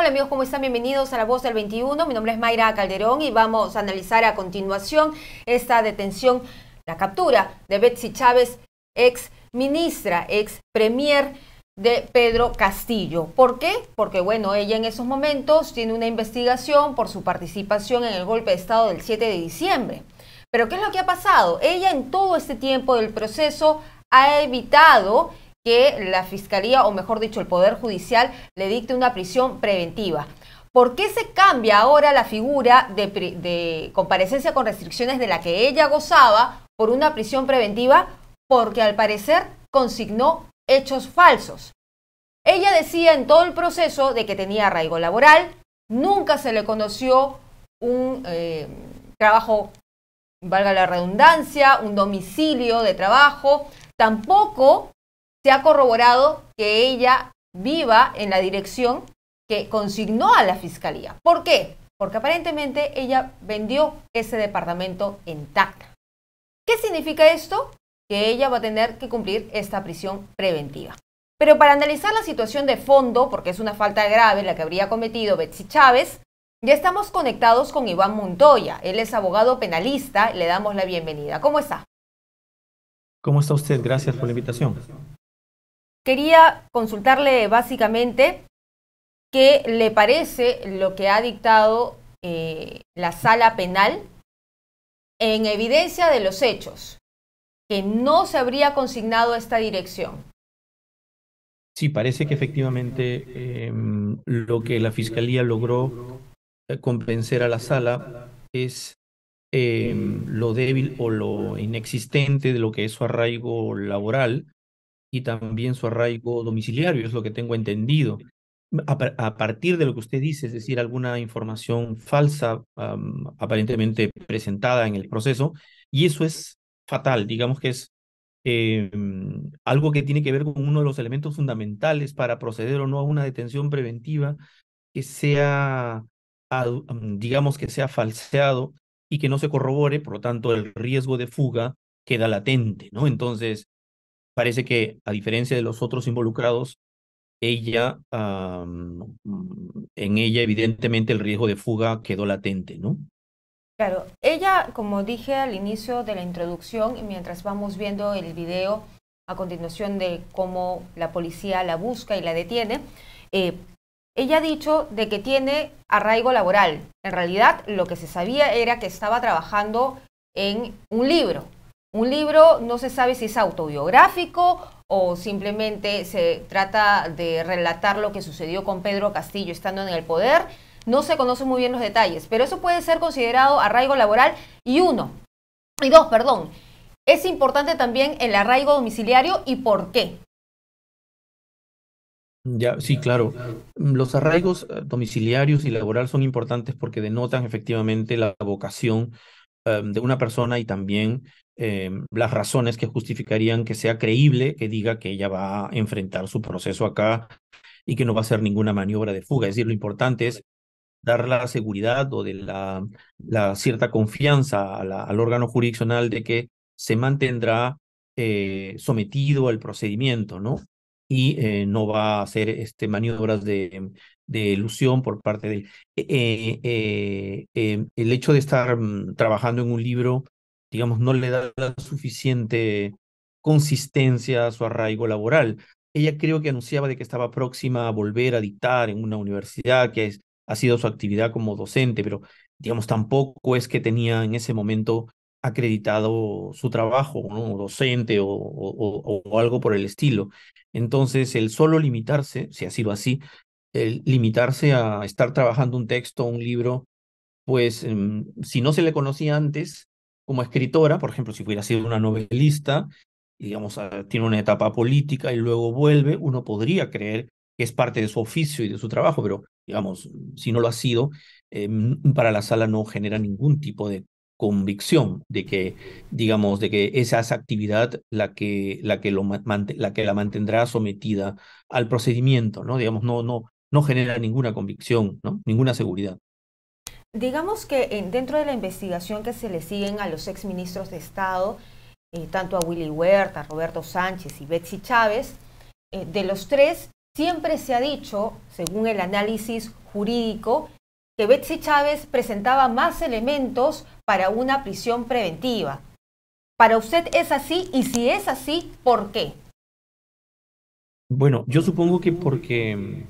Hola amigos, ¿cómo están? Bienvenidos a La Voz del 21. Mi nombre es Mayra Calderón y vamos a analizar a continuación esta detención, la captura de Betsy Chávez, ex ministra, ex premier de Pedro Castillo. ¿Por qué? Porque bueno, ella en esos momentos tiene una investigación por su participación en el golpe de Estado del 7 de diciembre. Pero ¿qué es lo que ha pasado? Ella en todo este tiempo del proceso ha evitado que la Fiscalía, o mejor dicho, el Poder Judicial, le dicte una prisión preventiva. ¿Por qué se cambia ahora la figura de comparecencia con restricciones de la que ella gozaba por una prisión preventiva? Porque al parecer consignó hechos falsos. Ella decía en todo el proceso de que tenía arraigo laboral, nunca se le conoció un trabajo, valga la redundancia, un domicilio de trabajo, tampoco se ha corroborado que ella viva en la dirección que consignó a la Fiscalía. ¿Por qué? Porque aparentemente ella vendió ese departamento en Tacna. ¿Qué significa esto? Que ella va a tener que cumplir esta prisión preventiva. Pero para analizar la situación de fondo, porque es una falta grave la que habría cometido Betsy Chávez, ya estamos conectados con Iván Montoya. Él es abogado penalista y le damos la bienvenida. ¿Cómo está? ¿Cómo está usted? Gracias por la invitación. Quería consultarle básicamente qué le parece lo que ha dictado la sala penal en evidencia de los hechos, que no se habría consignado esta dirección. Sí, parece que efectivamente lo que la Fiscalía logró convencer a la sala es lo débil o lo inexistente de lo que es su arraigo laboral y también su arraigo domiciliario, es lo que tengo entendido. A partir de lo que usted dice, es decir, alguna información falsa aparentemente presentada en el proceso, y eso es fatal, digamos que es eh, algo que tiene que ver con uno de los elementos fundamentales para proceder o no a una detención preventiva que sea, digamos que sea falseado y que no se corrobore, por lo tanto el riesgo de fuga queda latente, ¿no? Entonces, parece que a diferencia de los otros involucrados, ella, en ella evidentemente el riesgo de fuga quedó latente, ¿no? Claro, ella, como dije al inicio de la introducción, y mientras vamos viendo el video a continuación de cómo la policía la busca y la detiene, eh, ella ha dicho de que tiene arraigo laboral. En realidad, lo que se sabía era que estaba trabajando en un libro. Un libro no se sabe si es autobiográfico o simplemente se trata de relatar lo que sucedió con Pedro Castillo estando en el poder. No se conocen muy bien los detalles, pero eso puede ser considerado arraigo laboral. Y dos, perdón. Es importante también el arraigo domiciliario y por qué. Ya, sí, claro. Los arraigos domiciliarios y laboral son importantes porque denotan efectivamente la vocación de una persona y también las razones que justificarían que sea creíble, que diga que ella va a enfrentar su proceso acá y que no va a hacer ninguna maniobra de fuga. Es decir, lo importante es dar la seguridad o de la cierta confianza al órgano jurisdiccional de que se mantendrá sometido al procedimiento, ¿no? Y no va a hacer maniobras de elusión por parte de él. El hecho de estar trabajando en un libro, digamos, no le da la suficiente consistencia a su arraigo laboral. Ella creo que anunciaba de que estaba próxima a volver a dictar en una universidad, que ha sido su actividad como docente, pero digamos tampoco es que tenía en ese momento acreditado su trabajo, ¿no? Docente o algo por el estilo. Entonces, el solo limitarse, si ha sido así, el limitarse a estar trabajando un texto, un libro, pues si no se le conocía antes como escritora, por ejemplo, si hubiera sido una novelista, y, digamos, tiene una etapa política y luego vuelve, uno podría creer que es parte de su oficio y de su trabajo, pero digamos, si no lo ha sido, para la sala no genera ningún tipo de convicción de que, digamos, de que esa es actividad la que la mantendrá sometida al procedimiento, ¿no? Digamos, no genera ninguna convicción, ¿no? Ninguna seguridad. Digamos que dentro de la investigación que se le siguen a los exministros de Estado, tanto a Willy Huerta, Roberto Sánchez y Betsy Chávez, de los tres, Siempre se ha dicho, según el análisis jurídico, que Betsy Chávez presentaba más elementos para una prisión preventiva. ¿Para usted es así? Y si es así, ¿por qué? Bueno, yo supongo que porque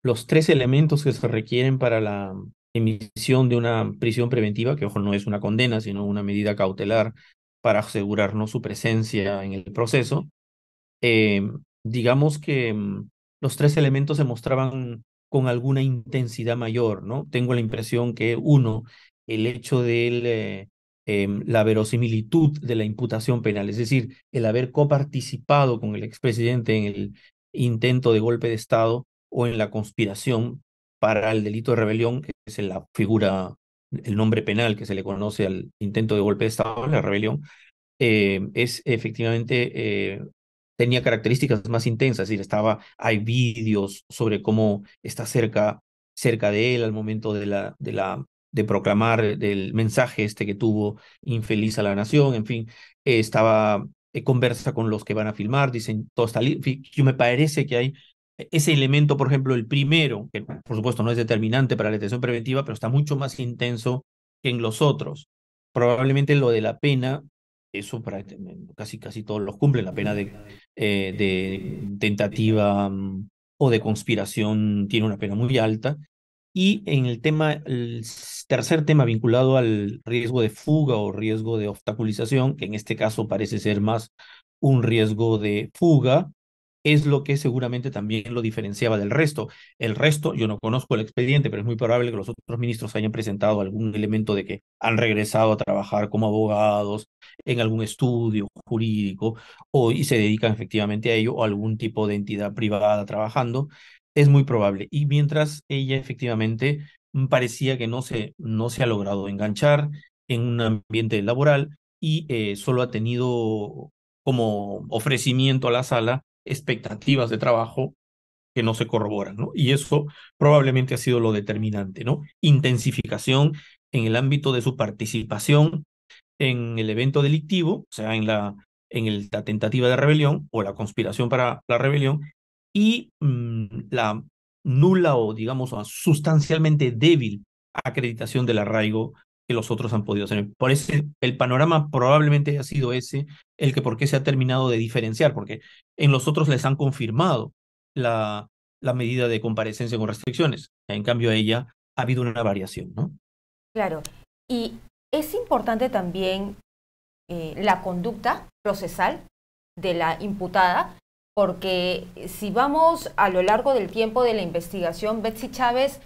los tres elementos que se requieren para la emisión de una prisión preventiva, que ojo, no es una condena, sino una medida cautelar para asegurarnos su presencia en el proceso, eh, digamos que los tres elementos se mostraban con alguna intensidad mayor, ¿no? Tengo la impresión que uno, el hecho de la verosimilitud de la imputación penal, es decir, el haber coparticipado con el expresidente en el intento de golpe de Estado o en la conspiración para el delito de rebelión, que es la figura, el nombre penal que se le conoce al intento de golpe de Estado, la rebelión, es efectivamente, tenía características más intensas, es decir, hay vídeos sobre cómo está cerca de él al momento de proclamar del mensaje este que tuvo infeliz a la nación, en fin, conversa con los que van a filmar, dicen, todo está yo me parece que hay ese elemento, por ejemplo, el primero, que por supuesto no es determinante para la detención preventiva, pero está mucho más intenso que en los otros. Probablemente lo de la pena eso casi todos los cumplen, la pena de tentativa o de conspiración tiene una pena muy alta. Y en el tercer tema vinculado al riesgo de fuga o riesgo de obstaculización, que en este caso parece ser más un riesgo de fuga, es lo que seguramente también lo diferenciaba del resto. El resto, yo no conozco el expediente, pero es muy probable que los otros ministros hayan presentado algún elemento de que han regresado a trabajar como abogados en algún estudio jurídico y se dedican efectivamente a ello o a algún tipo de entidad privada trabajando. Es muy probable. Y mientras ella efectivamente parecía que no se ha logrado enganchar en un ambiente laboral y solo ha tenido como ofrecimiento a la sala expectativas de trabajo que no se corroboran, ¿no? Y eso probablemente ha sido lo determinante, ¿no? Intensificación en el ámbito de su participación en el evento delictivo, o sea, la tentativa de rebelión o la conspiración para la rebelión, y la nula o, digamos, sustancialmente débil acreditación del arraigo que los otros han podido hacer. Por ese, el panorama probablemente ha sido ese, el que por qué se ha terminado de diferenciar, porque en los otros les han confirmado la, la medida de comparecencia con restricciones. En cambio, a ella ha habido una variación, ¿no? Claro. Y es importante también la conducta procesal de la imputada, porque si vamos a lo largo del tiempo de la investigación, Betsy Chávez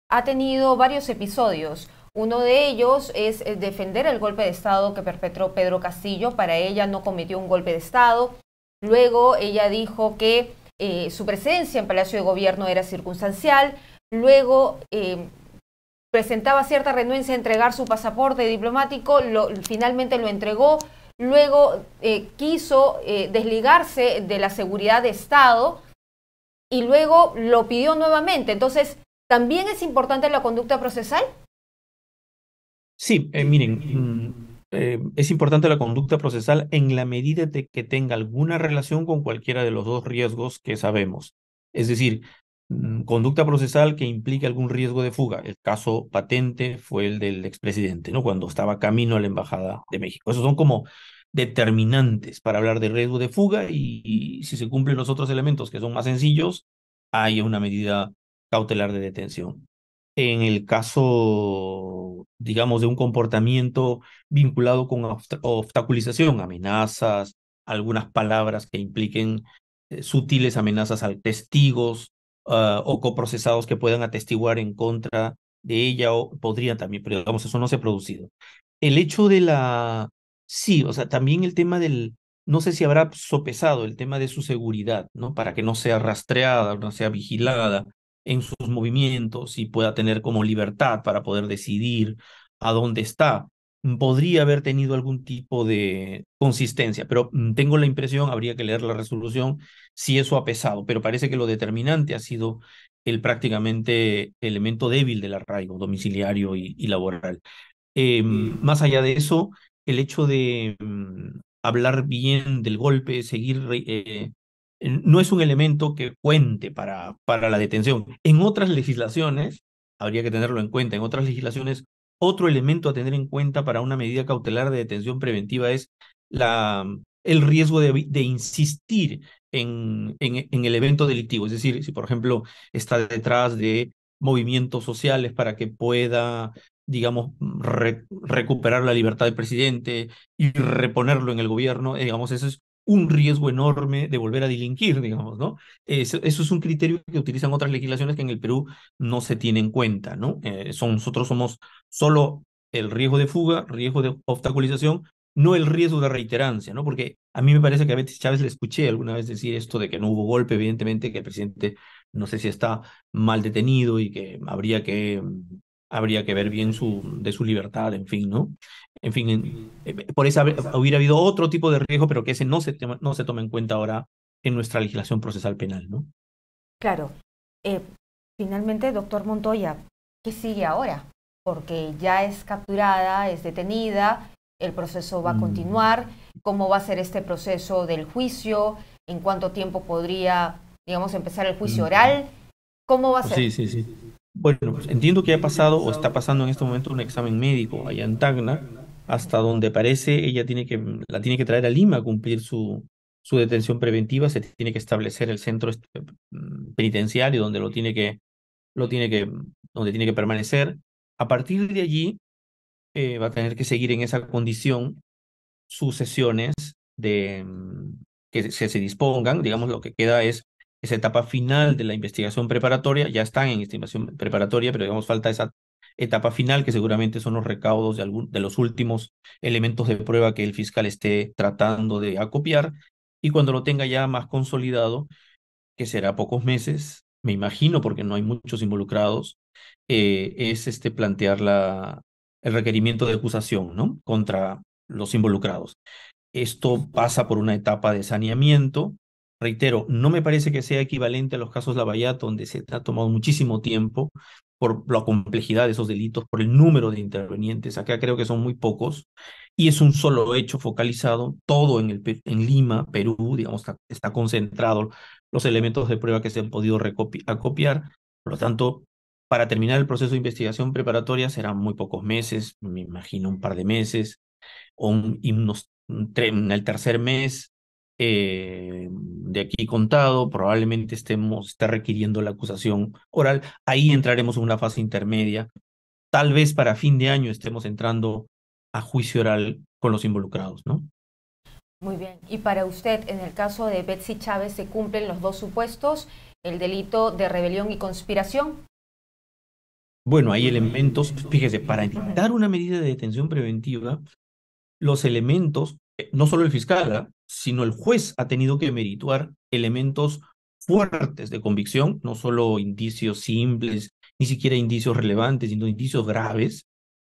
ha tenido varios episodios. Uno de ellos es defender el golpe de Estado que perpetró Pedro Castillo. Para ella no cometió un golpe de Estado. Luego ella dijo que su presencia en Palacio de Gobierno era circunstancial. Luego presentaba cierta renuencia a entregar su pasaporte diplomático, finalmente lo entregó. Luego quiso desligarse de la seguridad de Estado y luego lo pidió nuevamente. Entonces, ¿también es importante la conducta procesal? Sí, miren, es importante la conducta procesal en la medida de que tenga alguna relación con cualquiera de los dos riesgos que sabemos. Es decir, conducta procesal que implique algún riesgo de fuga. El caso patente fue el del expresidente, ¿no? Cuando estaba camino a la Embajada de México. Esos son como determinantes para hablar de riesgo de fuga y si se cumplen los otros elementos que son más sencillos, hay una medida cautelar de detención. En el caso, digamos, de un comportamiento vinculado con obstaculización, amenazas, algunas palabras que impliquen sutiles amenazas a testigos o coprocesados que puedan atestiguar en contra de ella o podrían también, pero digamos, eso no se ha producido. El hecho de sí, o sea, también el tema no sé si habrá sopesado el tema de su seguridad, ¿no? Para que no sea rastreada, no sea vigilada en sus movimientos y pueda tener como libertad para poder decidir a dónde está. Podría haber tenido algún tipo de consistencia, pero tengo la impresión, habría que leer la resolución, si eso ha pesado, pero parece que lo determinante ha sido el prácticamente elemento débil del arraigo domiciliario y laboral. Más allá de eso, el hecho de hablar bien del golpe, seguir no es un elemento que cuente para la detención. En otras legislaciones, habría que tenerlo en cuenta, en otras legislaciones, otro elemento a tener en cuenta para una medida cautelar de detención preventiva es la, el riesgo de insistir en el evento delictivo. Es decir, si por ejemplo está detrás de movimientos sociales para que pueda, digamos, recuperar la libertad del presidente y reponerlo en el gobierno, digamos, eso es un riesgo enorme de volver a delinquir, digamos, ¿no? Eso es un criterio que utilizan otras legislaciones que en el Perú no se tiene en cuenta, ¿no? Nosotros somos solo el riesgo de fuga, riesgo de obstaculización, no el riesgo de reiterancia, ¿no? Porque a mí me parece que a Betty Chávez le escuché alguna vez decir esto de que no hubo golpe, evidentemente, que el presidente no sé si está mal detenido y que habría que ver bien de su libertad, en fin, ¿no? En fin, por eso hubiera habido otro tipo de riesgo, pero que ese no se toma en cuenta ahora en nuestra legislación procesal penal, ¿no? Claro. Eh, Finalmente, doctor Montoya, ¿qué sigue ahora? Porque ya es capturada, es detenida, el proceso va a Mm. continuar. ¿Cómo va a ser este proceso del juicio? ¿En cuánto tiempo podría, digamos, empezar el juicio Mm. oral? ¿Cómo va a ser? Sí, sí, sí. Bueno, pues entiendo que ha pasado o está pasando en este momento un examen médico allá en Tacna, hasta donde parece ella la tiene que traer a Lima a cumplir su detención preventiva, se tiene que establecer el centro penitenciario donde lo tiene que, donde tiene que permanecer. A partir de allí, va a tener que seguir en esa condición sus sesiones que se dispongan. Digamos, lo que queda es esa etapa final de la investigación preparatoria. Ya están en estimación preparatoria, pero digamos, falta esa etapa final, que seguramente son los recaudos de los últimos elementos de prueba que el fiscal esté tratando de acopiar. Y cuando lo tenga ya más consolidado, que será pocos meses, me imagino, porque no hay muchos involucrados, es plantear el requerimiento de acusación, ¿no? Contra los involucrados. Esto pasa por una etapa de saneamiento. Reitero, no me parece que sea equivalente a los casos Lavallato, donde se ha tomado muchísimo tiempo por la complejidad de esos delitos, por el número de intervenientes. Acá creo que son muy pocos y es un solo hecho focalizado, todo en Lima, Perú, digamos, está concentrado los elementos de prueba que se han podido acopiar. Por lo tanto, para terminar el proceso de investigación preparatoria serán muy pocos meses, me imagino un par de meses y en el tercer mes de aquí contado, probablemente esté requiriendo la acusación oral. Ahí entraremos en una fase intermedia. Tal vez para fin de año estemos entrando a juicio oral con los involucrados, ¿no? Muy bien. Y para usted, en el caso de Betsy Chávez, ¿se cumplen los dos supuestos, el delito de rebelión y conspiración? Bueno, hay elementos, fíjese, para dictar una medida de detención preventiva, los elementos, no solo el fiscal, ¿ah?, sino el juez ha tenido que merituar elementos fuertes de convicción, no solo indicios simples, ni siquiera indicios relevantes, sino indicios graves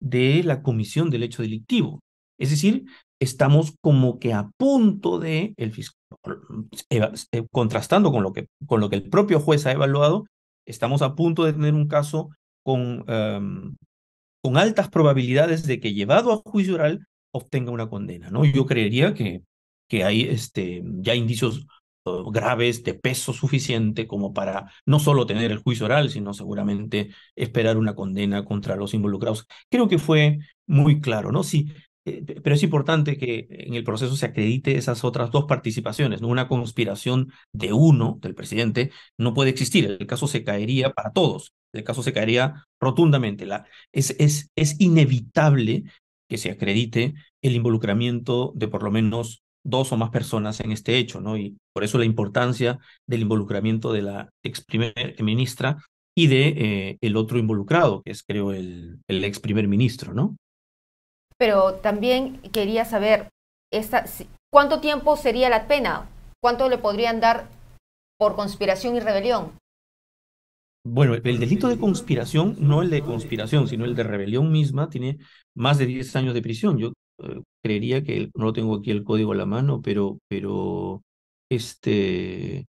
de la comisión del hecho delictivo. Es decir, estamos como que a punto de, el fiscal, contrastando con lo que el propio juez ha evaluado, estamos a punto de tener un caso con, um, con altas probabilidades de que llevado a juicio oral obtenga una condena, ¿no? Yo creería que hay ya indicios graves de peso suficiente como para no solo tener el juicio oral, sino seguramente esperar una condena contra los involucrados. Creo que fue muy claro, ¿no? Sí, pero es importante que en el proceso se acredite esas otras dos participaciones, ¿no? Una conspiración de uno, del presidente, no puede existir. El caso se caería para todos. El caso se caería rotundamente. Es inevitable que se acredite el involucramiento de por lo menos dos o más personas en este hecho, ¿no? Y por eso la importancia del involucramiento de la ex primer ministra y de el otro involucrado, que es creo el ex primer ministro, ¿no? Pero también quería saber, ¿cuánto tiempo sería la pena? ¿Cuánto le podrían dar por conspiración y rebelión? Bueno, el delito de conspiración, no el de conspiración, sino el de rebelión misma, tiene más de 10 años de prisión. Yo creería que, no lo tengo aquí el código a la mano, pero este,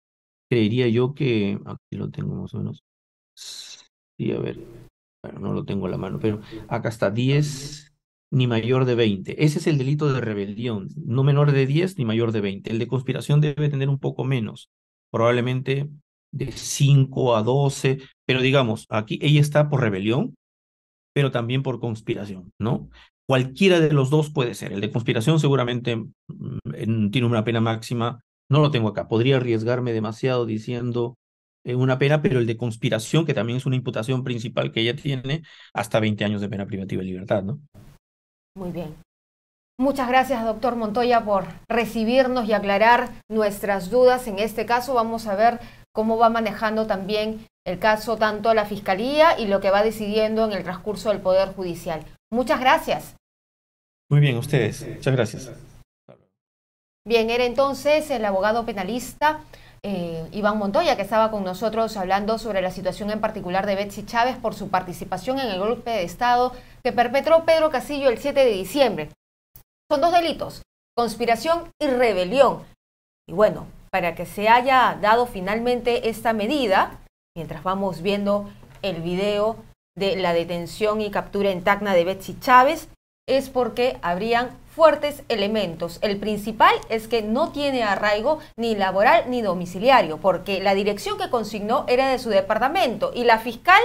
creería yo que, aquí lo tengo más o menos. Sí, a ver, bueno, no lo tengo a la mano, pero acá está 10 ni mayor de 20. Ese es el delito de rebelión, no menor de 10 ni mayor de 20. El de conspiración debe tener un poco menos. probablemente de 5 a 12, pero digamos, aquí ella está por rebelión, pero también por conspiración, ¿no? Cualquiera de los dos puede ser. El de conspiración seguramente tiene una pena máxima. No lo tengo acá. Podría arriesgarme demasiado diciendo una pena, pero el de conspiración, que también es una imputación principal que ella tiene, hasta 20 años de pena privativa de libertad, ¿no? Muy bien. Muchas gracias, doctor Montoya, por recibirnos y aclarar nuestras dudas. En este caso vamos a ver cómo va manejando también el caso tanto la Fiscalía y lo que va decidiendo en el transcurso del Poder Judicial. Muchas gracias. Muy bien, ustedes. Muchas gracias. Bien, era entonces el abogado penalista Iván Montoya, que estaba con nosotros hablando sobre la situación en particular de Betsy Chávez por su participación en el golpe de Estado que perpetró Pedro Castillo el 7 de diciembre. Son dos delitos, conspiración y rebelión. Y bueno, para que se haya dado finalmente esta medida, mientras vamos viendo el video de la detención y captura en Tacna de Betsy Chávez, es porque habrían fuertes elementos. El principal es que no tiene arraigo ni laboral ni domiciliario, porque la dirección que consignó era de su departamento y la fiscal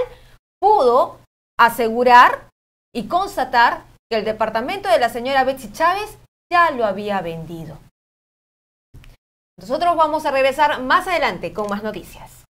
pudo asegurar y constatar que el departamento de la señora Betsy Chávez ya lo había vendido. Nosotros vamos a regresar más adelante con más noticias.